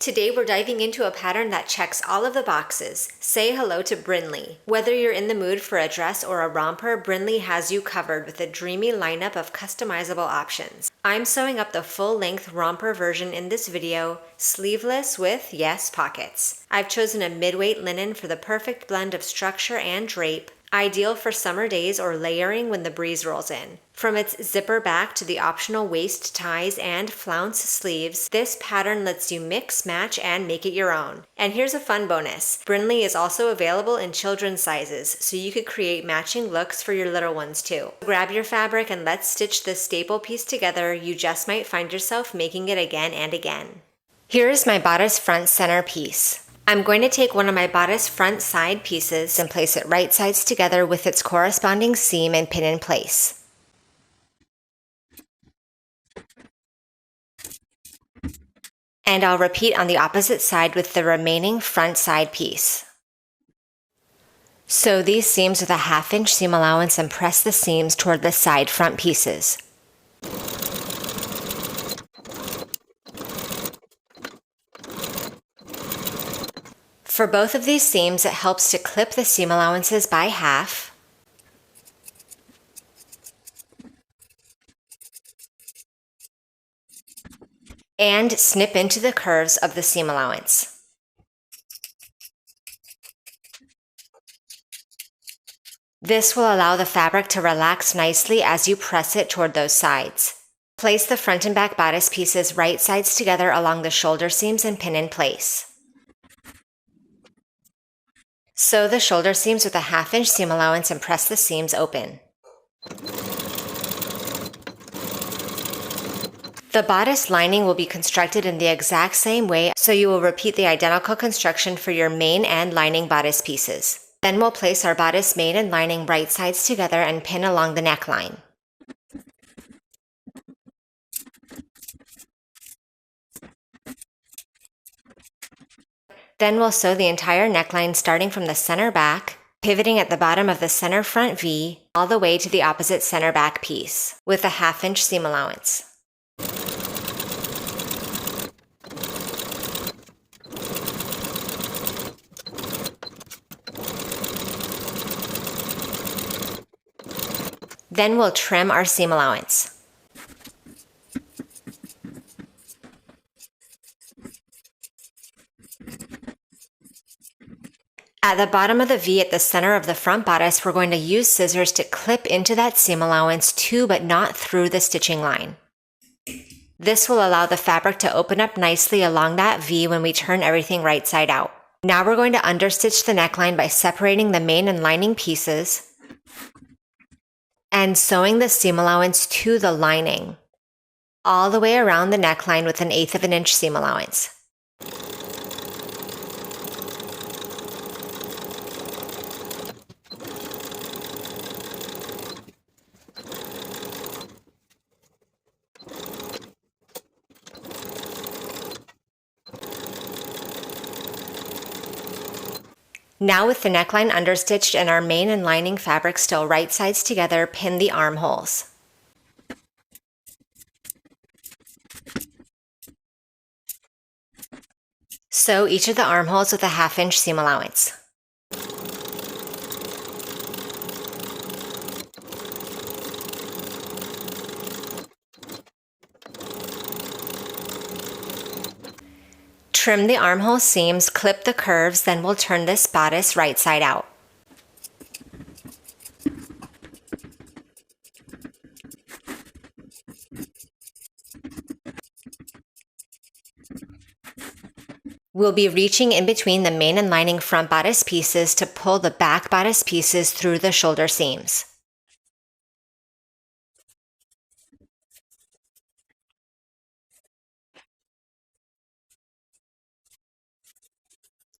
Today we're diving into a pattern that checks all of the boxes. Say hello to Brynlee. Whether you're in the mood for a dress or a romper, Brynlee has you covered with a dreamy lineup of customizable options. I'm sewing up the full-length romper version in this video, sleeveless with, yes, pockets. I've chosen a mid-weight linen for the perfect blend of structure and drape, ideal for summer days or layering when the breeze rolls in. From its zipper back to the optional waist ties and flounce sleeves, this pattern lets you mix, match, and make it your own. And here's a fun bonus. Brynlee is also available in children's sizes, so you could create matching looks for your little ones too. Grab your fabric and let's stitch this staple piece together. You just might find yourself making it again and again. Here's my bodice front center piece. I'm going to take one of my bodice front side pieces and place it right sides together with its corresponding seam and pin in place. And I'll repeat on the opposite side with the remaining front side piece. Sew these seams with a 1/2 inch seam allowance and press the seams toward the side front pieces. For both of these seams, it helps to clip the seam allowances by half and snip into the curves of the seam allowance. This will allow the fabric to relax nicely as you press it toward those sides. Place the front and back bodice pieces right sides together along the shoulder seams and pin in place. Sew the shoulder seams with a 1/2 inch seam allowance and press the seams open. The bodice lining will be constructed in the exact same way, so you will repeat the identical construction for your main and lining bodice pieces. Then we'll place our bodice main and lining right sides together and pin along the neckline. Then we'll sew the entire neckline starting from the center back, pivoting at the bottom of the center front V, all the way to the opposite center back piece, with a 1/2 inch seam allowance. Then we'll trim our seam allowance. At the bottom of the V at the center of the front bodice, we're going to use scissors to clip into that seam allowance to but not through the stitching line. This will allow the fabric to open up nicely along that V when we turn everything right side out. Now we're going to understitch the neckline by separating the main and lining pieces and sewing the seam allowance to the lining, all the way around the neckline with an 1/8 of an inch seam allowance. Now with the neckline understitched and our main and lining fabric still right sides together, pin the armholes. Sew each of the armholes with a 1/2 inch seam allowance. Trim the armhole seams, clip the curves, then we'll turn this bodice right side out. We'll be reaching in between the main and lining front bodice pieces to pull the back bodice pieces through the shoulder seams.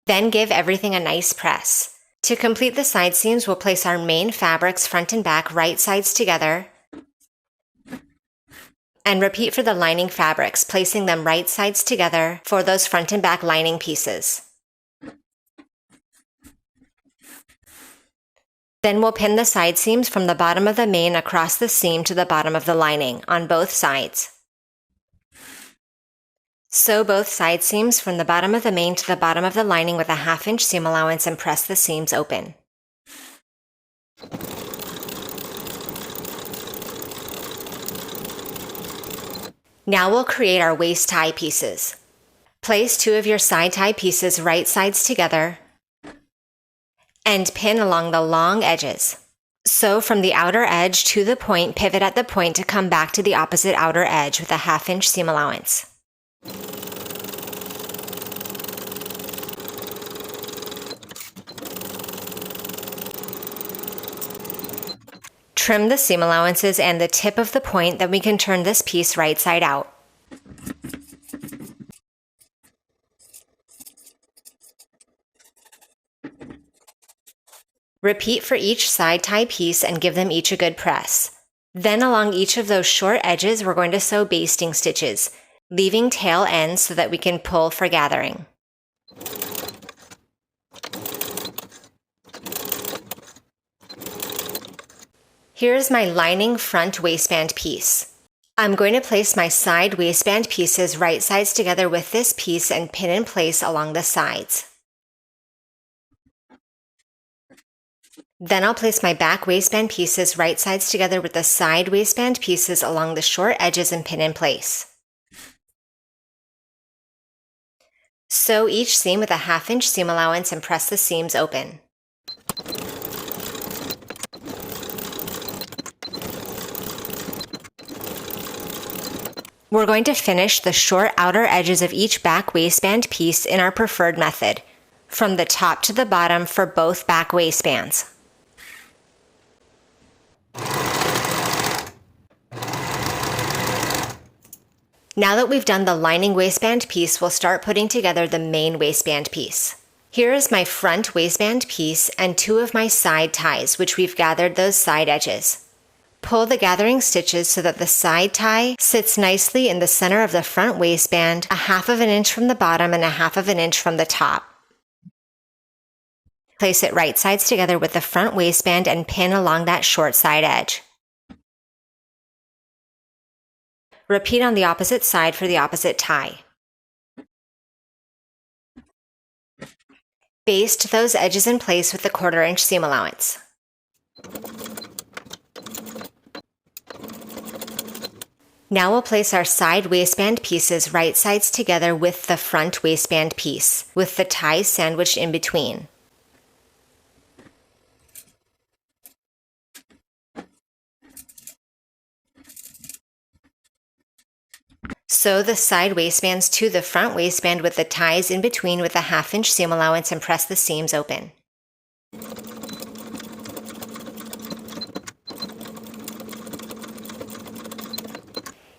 Then give everything a nice press. To complete the side seams, we'll place our main fabrics front and back right sides together and repeat for the lining fabrics, placing them right sides together for those front and back lining pieces. Then we'll pin the side seams from the bottom of the main across the seam to the bottom of the lining on both sides. Sew both side seams from the bottom of the main to the bottom of the lining with a 1/2 inch seam allowance and press the seams open. Now we'll create our waist tie pieces. Place 2 of your side tie pieces right sides together and pin along the long edges. Sew from the outer edge to the point, pivot at the point to come back to the opposite outer edge with a 1/2 inch seam allowance. Trim the seam allowances and the tip of the point, then we can turn this piece right side out. Repeat for each side tie piece and give them each a good press. Then along each of those short edges, we're going to sew basting stitches, leaving tail ends so that we can pull for gathering. Here's my lining front waistband piece. I'm going to place my side waistband pieces right sides together with this piece and pin in place along the sides. Then I'll place my back waistband pieces right sides together with the side waistband pieces along the short edges and pin in place. Sew each seam with a 1/2 inch seam allowance and press the seams open. We're going to finish the short outer edges of each back waistband piece in our preferred method, from the top to the bottom for both back waistbands. Now that we've done the lining waistband piece, we'll start putting together the main waistband piece. Here is my front waistband piece and 2 of my side ties, which we've gathered those side edges. Pull the gathering stitches so that the side tie sits nicely in the center of the front waistband, a 1/2 inch from the bottom and a 1/2 inch from the top. Place it right sides together with the front waistband and pin along that short side edge. Repeat on the opposite side for the opposite tie. Baste those edges in place with the 1/4 inch seam allowance. Now we'll place our side waistband pieces right sides together with the front waistband piece, with the ties sandwiched in between. Sew the side waistbands to the front waistband with the ties in between with a 1/2 inch seam allowance and press the seams open.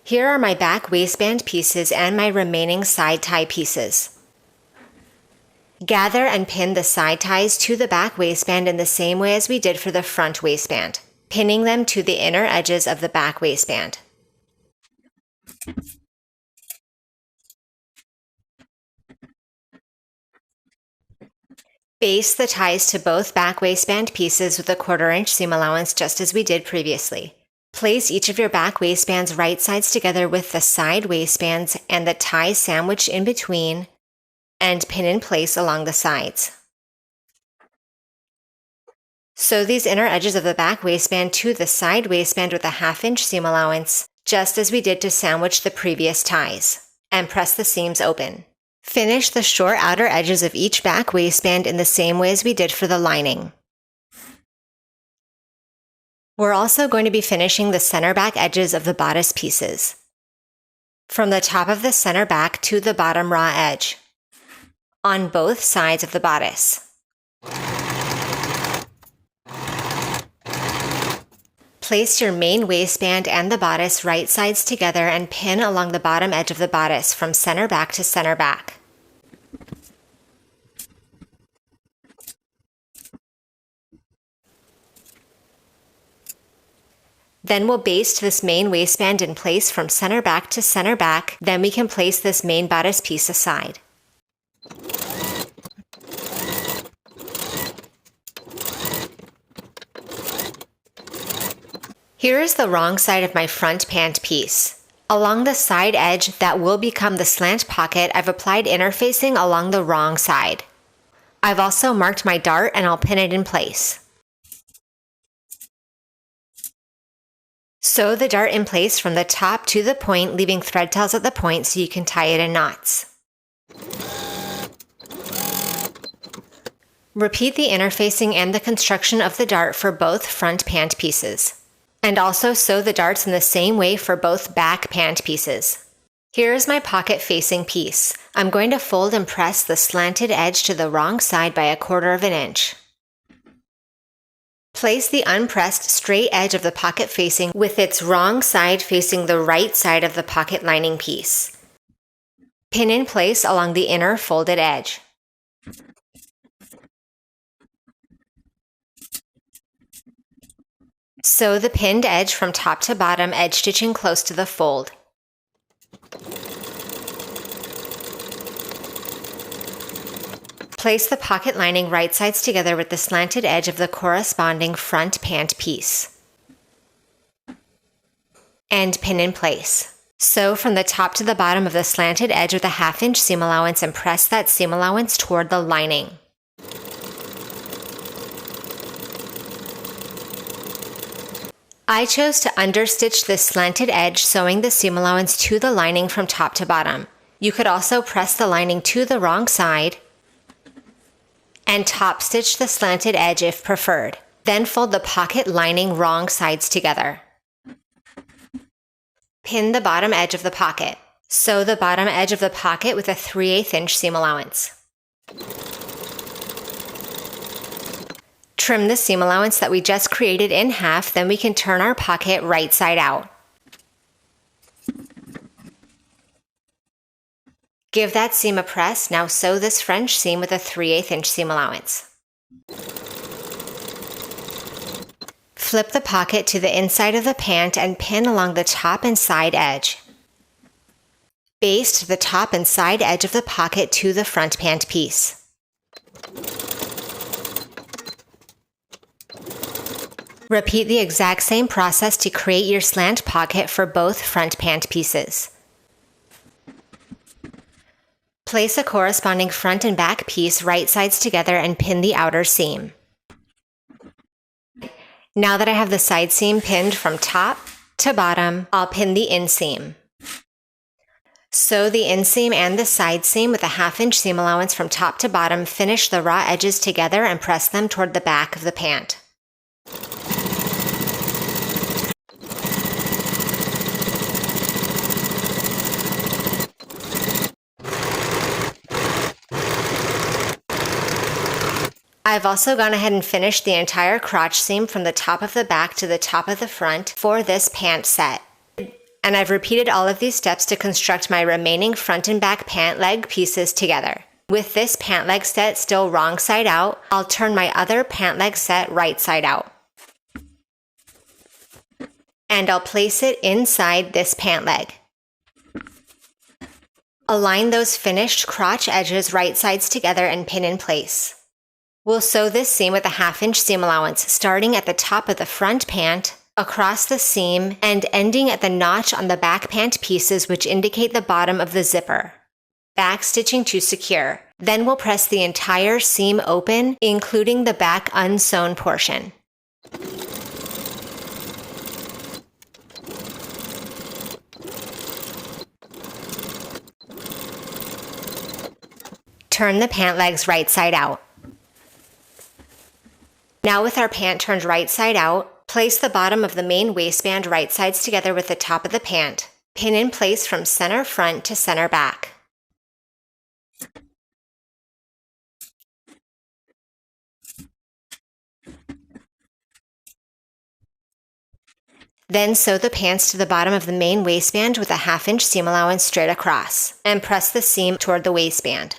Here are my back waistband pieces and my remaining side tie pieces. Gather and pin the side ties to the back waistband in the same way as we did for the front waistband, pinning them to the inner edges of the back waistband. Baste the ties to both back waistband pieces with a 1/4 inch seam allowance just as we did previously. Place each of your back waistbands right sides together with the side waistbands and the ties sandwiched in between and pin in place along the sides. Sew these inner edges of the back waistband to the side waistband with a 1/2 inch seam allowance, just as we did to sandwich the previous ties, and press the seams open. Finish the short outer edges of each back waistband in the same way as we did for the lining. We're also going to be finishing the center back edges of the bodice pieces, from the top of the center back to the bottom raw edge, on both sides of the bodice. Place your main waistband and the bodice right sides together and pin along the bottom edge of the bodice from center back to center back. Then we'll baste this main waistband in place from center back to center back. Then we can place this main bodice piece aside. Here is the wrong side of my front pant piece. Along the side edge that will become the slant pocket, I've applied interfacing along the wrong side. I've also marked my dart and I'll pin it in place. Sew the dart in place from the top to the point, leaving thread tails at the point so you can tie it in knots. Repeat the interfacing and the construction of the dart for both front pant pieces. And also sew the darts in the same way for both back pant pieces. Here is my pocket facing piece. I'm going to fold and press the slanted edge to the wrong side by 1/4 inch. Place the unpressed straight edge of the pocket facing with its wrong side facing the right side of the pocket lining piece. Pin in place along the inner folded edge. Sew the pinned edge from top to bottom, edge stitching close to the fold. Place the pocket lining right sides together with the slanted edge of the corresponding front pant piece. And pin in place. Sew from the top to the bottom of the slanted edge with a 1/2 inch seam allowance and press that seam allowance toward the lining. I chose to understitch this slanted edge, sewing the seam allowance to the lining from top to bottom. You could also press the lining to the wrong side and top stitch the slanted edge if preferred. Then fold the pocket lining wrong sides together. Pin the bottom edge of the pocket. Sew the bottom edge of the pocket with a 3/8 inch seam allowance. Trim the seam allowance that we just created in half, then we can turn our pocket right side out. Give that seam a press. Now sew this French seam with a 3/8 inch seam allowance. Flip the pocket to the inside of the pant and pin along the top and side edge. Baste the top and side edge of the pocket to the front pant piece. Repeat the exact same process to create your slant pocket for both front pant pieces. Place a corresponding front and back piece right sides together and pin the outer seam. Now that I have the side seam pinned from top to bottom, I'll pin the inseam. Sew the inseam and the side seam with a 1/2 inch seam allowance from top to bottom. Finish the raw edges together and press them toward the back of the pant. I've also gone ahead and finished the entire crotch seam from the top of the back to the top of the front for this pant set. And I've repeated all of these steps to construct my remaining front and back pant leg pieces together. With this pant leg set still wrong side out, I'll turn my other pant leg set right side out. And I'll place it inside this pant leg. Align those finished crotch edges right sides together and pin in place. We'll sew this seam with a 1/2 inch seam allowance, starting at the top of the front pant, across the seam, and ending at the notch on the back pant pieces which indicate the bottom of the zipper. Back stitching to secure. Then we'll press the entire seam open, including the back unsewn portion. Turn the pant legs right side out. Now with our pant turned right side out, place the bottom of the main waistband right sides together with the top of the pant. Pin in place from center front to center back. Then sew the pants to the bottom of the main waistband with a 1/2 inch seam allowance straight across, and press the seam toward the waistband.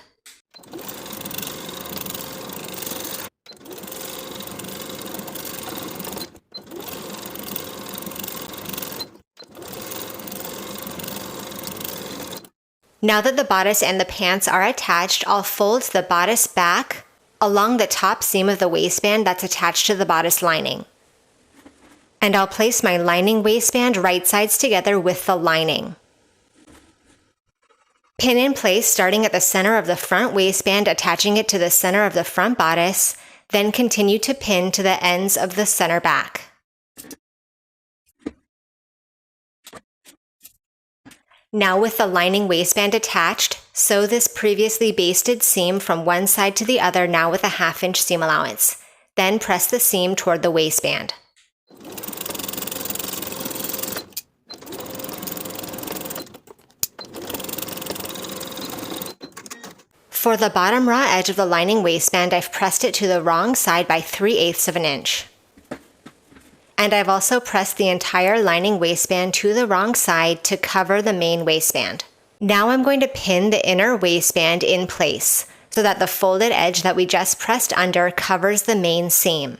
Now that the bodice and the pants are attached, I'll fold the bodice back along the top seam of the waistband that's attached to the bodice lining. And I'll place my lining waistband right sides together with the lining. Pin in place starting at the center of the front waistband, attaching it to the center of the front bodice, then continue to pin to the ends of the center back. Now with the lining waistband attached, sew this previously basted seam from one side to the other, now with a 1/2 inch seam allowance. Then press the seam toward the waistband. For the bottom raw edge of the lining waistband, I've pressed it to the wrong side by 3/8 of an inch. And I've also pressed the entire lining waistband to the wrong side to cover the main waistband. Now I'm going to pin the inner waistband in place so that the folded edge that we just pressed under covers the main seam.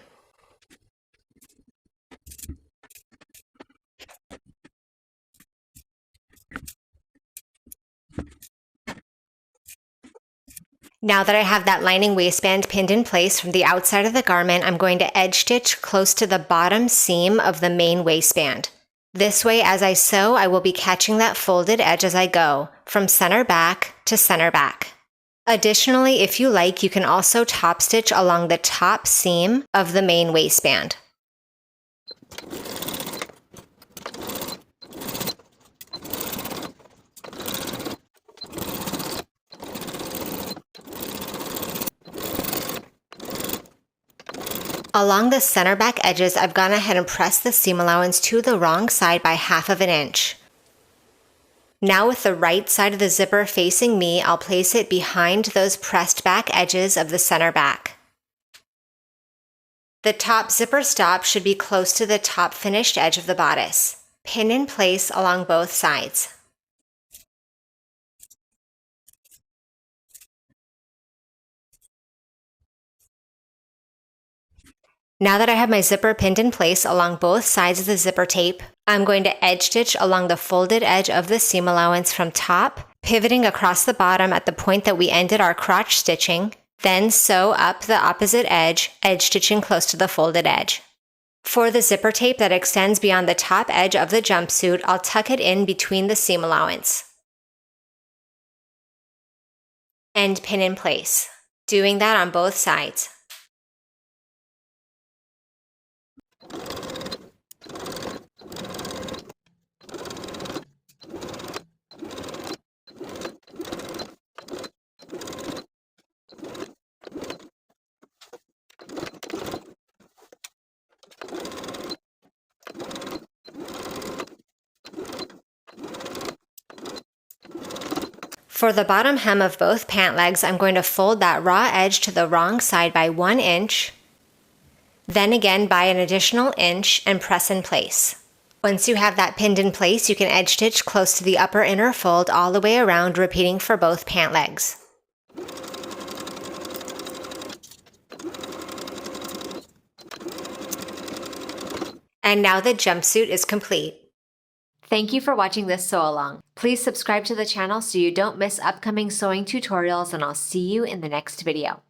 Now that I have that lining waistband pinned in place from the outside of the garment, I'm going to edge stitch close to the bottom seam of the main waistband. This way, as I sew, I will be catching that folded edge as I go, from center back to center back. Additionally, if you like, you can also top stitch along the top seam of the main waistband. Along the center back edges, I've gone ahead and pressed the seam allowance to the wrong side by 1/2 of an inch. Now with the right side of the zipper facing me, I'll place it behind those pressed back edges of the center back. The top zipper stop should be close to the top finished edge of the bodice. Pin in place along both sides. Now that I have my zipper pinned in place along both sides of the zipper tape, I'm going to edge stitch along the folded edge of the seam allowance from top, pivoting across the bottom at the point that we ended our crotch stitching, then sew up the opposite edge stitching close to the folded edge. For the zipper tape that extends beyond the top edge of the jumpsuit, I'll tuck it in between the seam allowance and pin in place, doing that on both sides. For the bottom hem of both pant legs, I'm going to fold that raw edge to the wrong side by 1 inch, then again by an additional inch, and press in place. Once you have that pinned in place, you can edge stitch close to the upper inner fold all the way around, repeating for both pant legs. And now the jumpsuit is complete. Thank you for watching this sew along. Please subscribe to the channel so you don't miss upcoming sewing tutorials, and I'll see you in the next video.